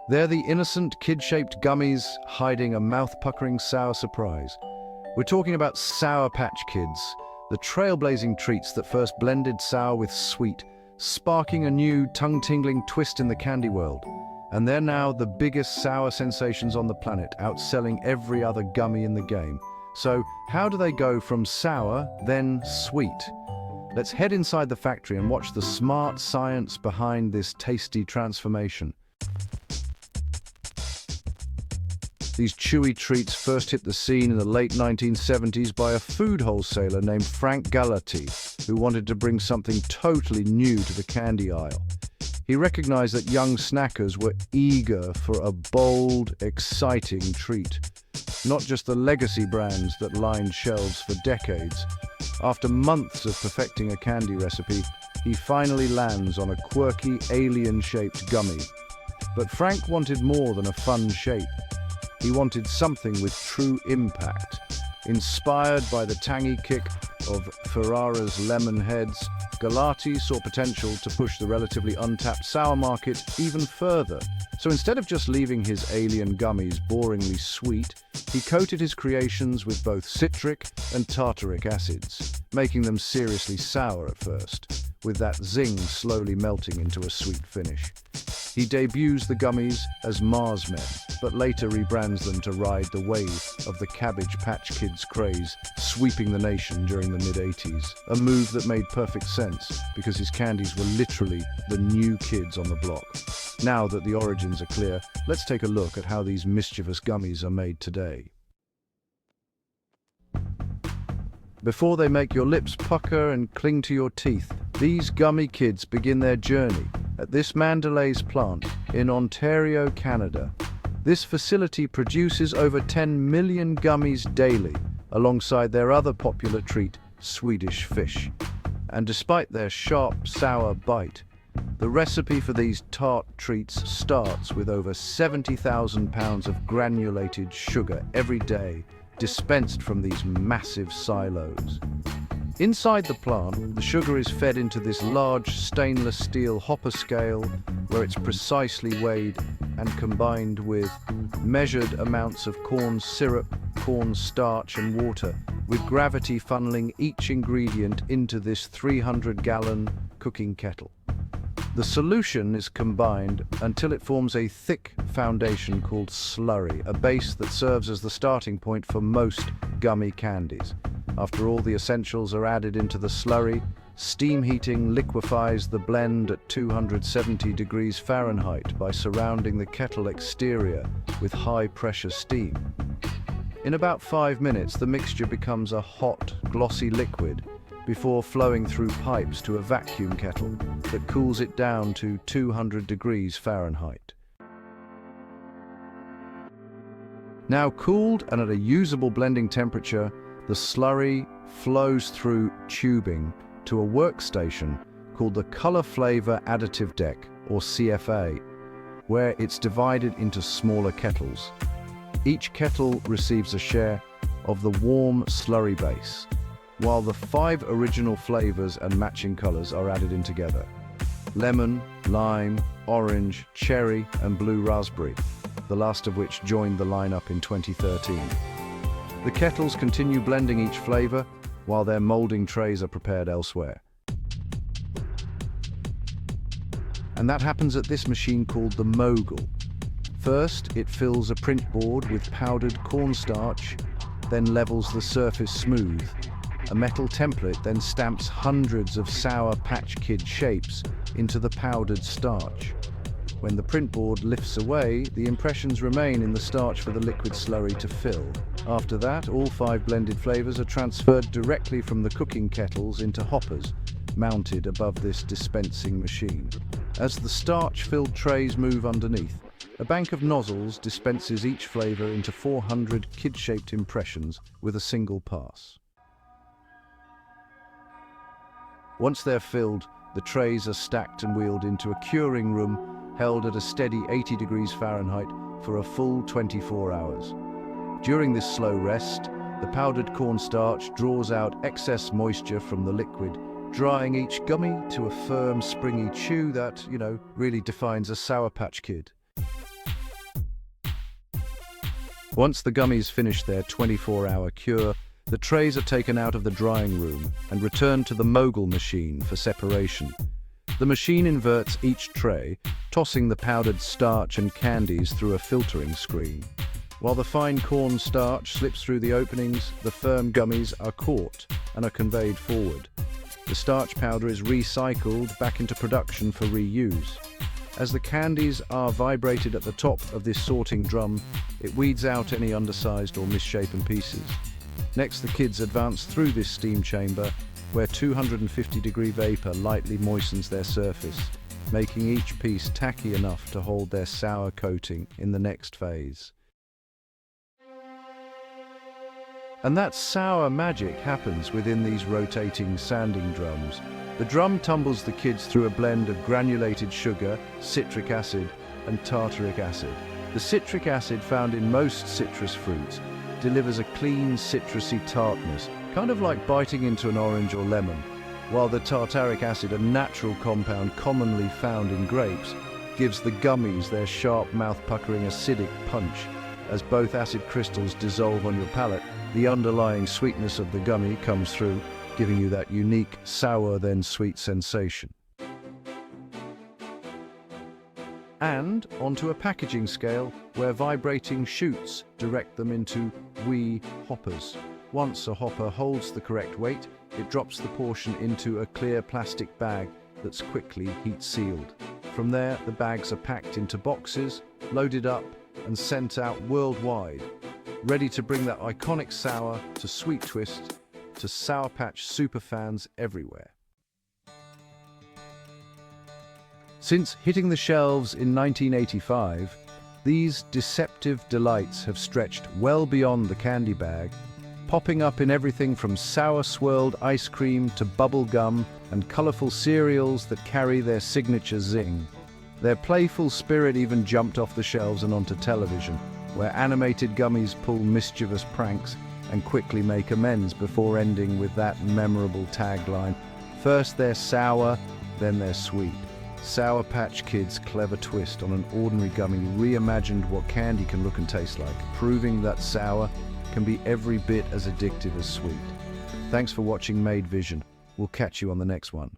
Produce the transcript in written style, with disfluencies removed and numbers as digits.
They're the innocent, kid-shaped gummies hiding a mouth-puckering sour surprise. We're talking about Sour Patch Kids, the trailblazing treats that first blended sour with sweet, sparking a new, tongue-tingling twist in the candy world. And they're now the biggest sour sensations on the planet, outselling every other gummy in the game. So, how do they go from sour, then sweet? Let's head inside the factory and watch the smart science behind this tasty transformation. These chewy treats first hit the scene in the late 1970s by a food wholesaler named Frank Galati, who wanted to bring something totally new to the candy aisle. He recognized that young snackers were eager for a bold, exciting treat, not just the legacy brands that lined shelves for decades. After months of perfecting a candy recipe, he finally lands on a quirky, alien-shaped gummy. But Frank wanted more than a fun shape. He wanted something with true impact. Inspired by the tangy kick of Ferrara's lemon heads, Galati saw potential to push the relatively untapped sour market even further. So instead of just leaving his alien gummies boringly sweet, he coated his creations with both citric and tartaric acids, making them seriously sour at first, with that zing slowly melting into a sweet finish. He debuts the gummies as Marsmen, but later rebrands them to ride the wave of the Cabbage Patch Kids craze, sweeping the nation during the mid-80s. A move that made perfect sense, because his candies were literally the new kids on the block. Now that the origins are clear, let's take a look at how these mischievous gummies are made today. Before they make your lips pucker and cling to your teeth, these gummy kids begin their journey at this Mandelay's plant in Ontario, Canada. This facility produces over 10 million gummies daily, alongside their other popular treat, Swedish fish. And despite their sharp, sour bite, the recipe for these tart treats starts with over 70,000 pounds of granulated sugar every day, dispensed from these massive silos. Inside the plant, the sugar is fed into this large stainless steel hopper scale, where it's precisely weighed and combined with measured amounts of corn syrup, corn starch and water, with gravity funneling each ingredient into this 300-gallon cooking kettle. The solution is combined until it forms a thick foundation called slurry, a base that serves as the starting point for most gummy candies. After all the essentials are added into the slurry, steam heating liquefies the blend at 270 degrees Fahrenheit by surrounding the kettle exterior with high-pressure steam. In about 5 minutes, the mixture becomes a hot, glossy liquid before flowing through pipes to a vacuum kettle that cools it down to 200 degrees Fahrenheit. Now cooled and at a usable blending temperature, the slurry flows through tubing to a workstation called the Color Flavor Additive Deck, or CFA, where it's divided into smaller kettles. Each kettle receives a share of the warm slurry base, while the 5 original flavors and matching colors are added in together: lemon, lime, orange, cherry, and blue raspberry, the last of which joined the lineup in 2013. The kettles continue blending each flavor, while their molding trays are prepared elsewhere. And that happens at this machine called the mogul. First, it fills a print board with powdered cornstarch, then levels the surface smooth. A metal template then stamps hundreds of Sour Patch Kid shapes into the powdered starch. When the print board lifts away, the impressions remain in the starch for the liquid slurry to fill. After that, all 5 blended flavors are transferred directly from the cooking kettles into hoppers, mounted above this dispensing machine. As the starch-filled trays move underneath, a bank of nozzles dispenses each flavor into 400 kid-shaped impressions with a single pass. Once they're filled, the trays are stacked and wheeled into a curing room held at a steady 80 degrees Fahrenheit for a full 24 hours. During this slow rest, the powdered cornstarch draws out excess moisture from the liquid, drying each gummy to a firm, springy chew that, really defines a Sour Patch Kid. Once the gummies finish their 24-hour cure, the trays are taken out of the drying room and returned to the mogul machine for separation. The machine inverts each tray, tossing the powdered starch and candies through a filtering screen. While the fine corn starch slips through the openings, the firm gummies are caught and are conveyed forward. The starch powder is recycled back into production for reuse. As the candies are vibrated at the top of this sorting drum, it weeds out any undersized or misshapen pieces. Next, the kids advance through this steam chamber, where 250-degree vapor lightly moistens their surface, making each piece tacky enough to hold their sour coating in the next phase. And that sour magic happens within these rotating sanding drums. The drum tumbles the kids through a blend of granulated sugar, citric acid, and tartaric acid. The citric acid, found in most citrus fruits, delivers a clean, citrusy tartness, kind of like biting into an orange or lemon, while the tartaric acid, a natural compound commonly found in grapes, gives the gummies their sharp, mouth-puckering acidic punch. As both acid crystals dissolve on your palate, the underlying sweetness of the gummy comes through, giving you that unique, sour then sweet sensation. And onto a packaging scale where vibrating chutes direct them into wee hoppers. Once a hopper holds the correct weight, it drops the portion into a clear plastic bag that's quickly heat-sealed. From there, the bags are packed into boxes, loaded up, and sent out worldwide, ready to bring that iconic sour to sweet twist to Sour Patch superfans everywhere. Since hitting the shelves in 1985, these deceptive delights have stretched well beyond the candy bag, popping up in everything from sour swirled ice cream to bubble gum and colorful cereals that carry their signature zing. Their playful spirit even jumped off the shelves and onto television, where animated gummies pull mischievous pranks and quickly make amends before ending with that memorable tagline, "First they're sour, then they're sweet." Sour Patch Kids' clever twist on an ordinary gummy reimagined what candy can look and taste like, proving that sour can be every bit as addictive as sweet. Thanks for watching Made Vision. We'll catch you on the next one.